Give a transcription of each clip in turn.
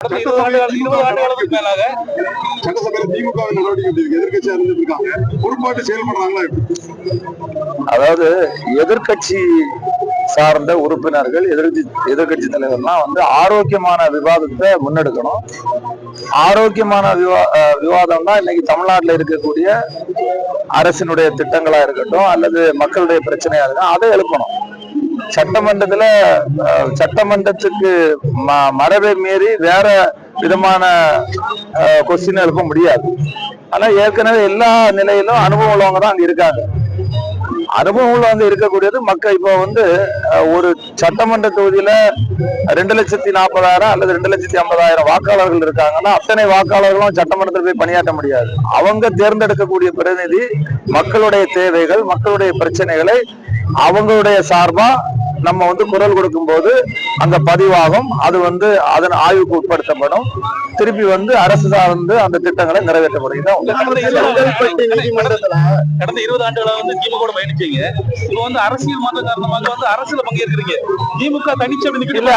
20 ஆண்டுகளுக்கு மேலாக சட்டசபையில் திமுக நடவடிக்கை எதிர்கட்சியா இருந்துட்டு இருக்காங்க. பொறுப்பாட்டு செயல்படுறாங்களா? அதாவது எதிர்கட்சி சார்ந்த உறுப்பினர்கள் எதிர்கட்சி தலைவர்லாம் ஆரோக்கியமான விவாதத்தை முன்னெடுக்கணும். ஆரோக்கியமான விவாதம் தான் இன்னைக்கு தமிழ்நாட்டில் இருக்கக்கூடிய அரசினுடைய திட்டங்களா இருக்கட்டும் அல்லது மக்களுடைய பிரச்சனையா இருக்கட்டும், அதை எழுப்பணும். சட்டமன்றத்துக்கு மரபை மீறி வேற விதமான கொஸ்டின் எழுப்ப முடியாது. ஆனா ஏற்கனவே எல்லா நிலையிலும் அனுபவம் உள்ளவங்க தான் அங்க இருக்காங்க. அனுபவம் இருக்கக்கூடியது மக்கள். இப்போ ஒரு சட்டமன்ற தொகுதியில 2,40,000 அல்லது 2,50,000 வாக்காளர்கள் இருக்காங்கன்னா அத்தனை வாக்காளர்களும் சட்டமன்றத்தில் போய் பணியாற்ற முடியாது. அவங்க தேர்ந்தெடுக்கக்கூடிய பிரதிநிதி மக்களுடைய தேவைகள், மக்களுடைய பிரச்சனைகளை அவங்களுடைய சார்பா நம்ம குரல் கொடுக்கும் போது அங்க பதிவாகும். அது அதன் ஆய்வுக்கு உட்படுத்தப்படும். திருப்பி அரசு சார்ந்து அந்த திட்டங்களை நிறைவேற்றப்படும். கடந்த 20 ஆண்டுகளா திமுக பயணிச்சீங்க. இப்போ அரசியல் மாற்றம் காரணமாக அரசுல பங்கேற்கிறீங்க. திமுக தனிச்சு இல்ல,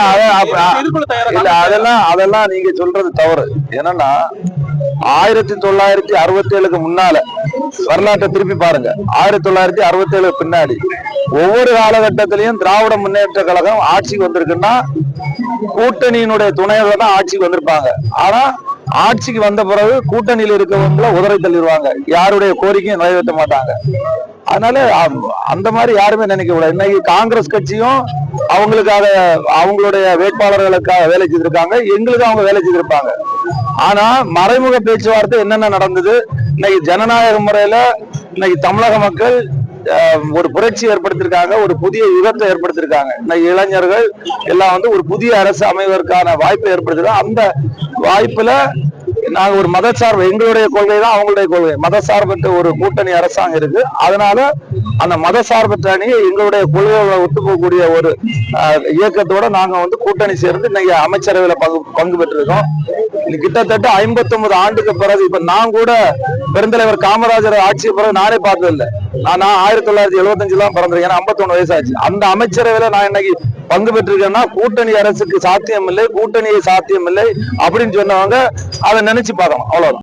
அதெல்லாம் நீங்க சொல்றது தவறு. என்னன்னா 1967க்கு முன்னால வரலாற்றை திருப்பி பாருங்க. 1967 பின்னாடி ஒவ்வொரு காலகட்டத்திலையும் திராவிட முன்னேற்ற கழகம் ஆட்சிக்கு வந்திருக்குன்னா கூட்டணியினுடைய துணையோட தான் ஆட்சிக்கு வந்திருப்பாங்க. ஆனா ஆட்சிக்கு வந்த பிறகு கூட்டணியில் இருக்கவங்கள உதறி தள்ளிடுவாங்க. யாருடைய கோரிக்கையும் நிறைவேற்ற மாட்டாங்க. அதனால அந்த மாதிரி யாருமே நினைக்க கூடாது. இன்னைக்கு காங்கிரஸ் கட்சியும் அவங்களுக்காக அவங்களுடைய வேட்பாளர்களுக்காக வேலை செய்திருக்காங்க. எங்களுக்கு அவங்க வேலை செய்திருப்பாங்க. ஆனா மறைமுக பேச்சுவார்த்தை என்னென்ன நடந்தது? இன்னைக்கு ஜனநாயக முறையில இன்னைக்கு தமிழக மக்கள் ஒரு புரட்சி ஏற்படுத்திருக்காங்க. ஒரு புதிய யுகத்தை ஏற்படுத்திருக்காங்க. இன்னைக்கு இளைஞர்கள் எல்லாம் ஒரு புதிய அரசு அமைவதற்கான வாய்ப்பை ஏற்படுத்திருக்காங்க. அந்த வாய்ப்புல நாங்க ஒரு மதசார்பு, எங்களுடைய கொள்கை தான் அவங்களுடைய கொள்கை. மதசார்பற்ற ஒரு கூட்டணி அரசாங்கம் இருக்கு. அதனால அந்த மதசார்பற்ற அணியை எங்களுடைய கொள்கைகளை ஒத்து போகக்கூடிய ஒரு இயக்கத்தோட நாங்க கூட்டணி சேர்ந்து இன்னைக்கு அமைச்சரவையில பங்கு பெற்றிருக்கோம். கிட்டத்தட்ட 59 ஆண்டுக்கு பிறகு இப்ப நான் கூட பெருந்தலைவர் காமராஜர் ஆட்சிய பிறகு நானே பார்த்தது இல்லை. நான் 1975 தான் பிறந்திருக்கேன். 51 வயசாச்சு. அந்த அமைச்சரவையில நான் இன்னைக்கு பங்கு பெற்றிருக்கேன்னா கூட்டணி அரசுக்கு சாத்தியம் இல்லை, கூட்டணியை சாத்தியம் இல்லை அப்படின்னு சொன்னவங்க அதை நினைச்சு பார்க்கணும். அவ்வளவுதான்.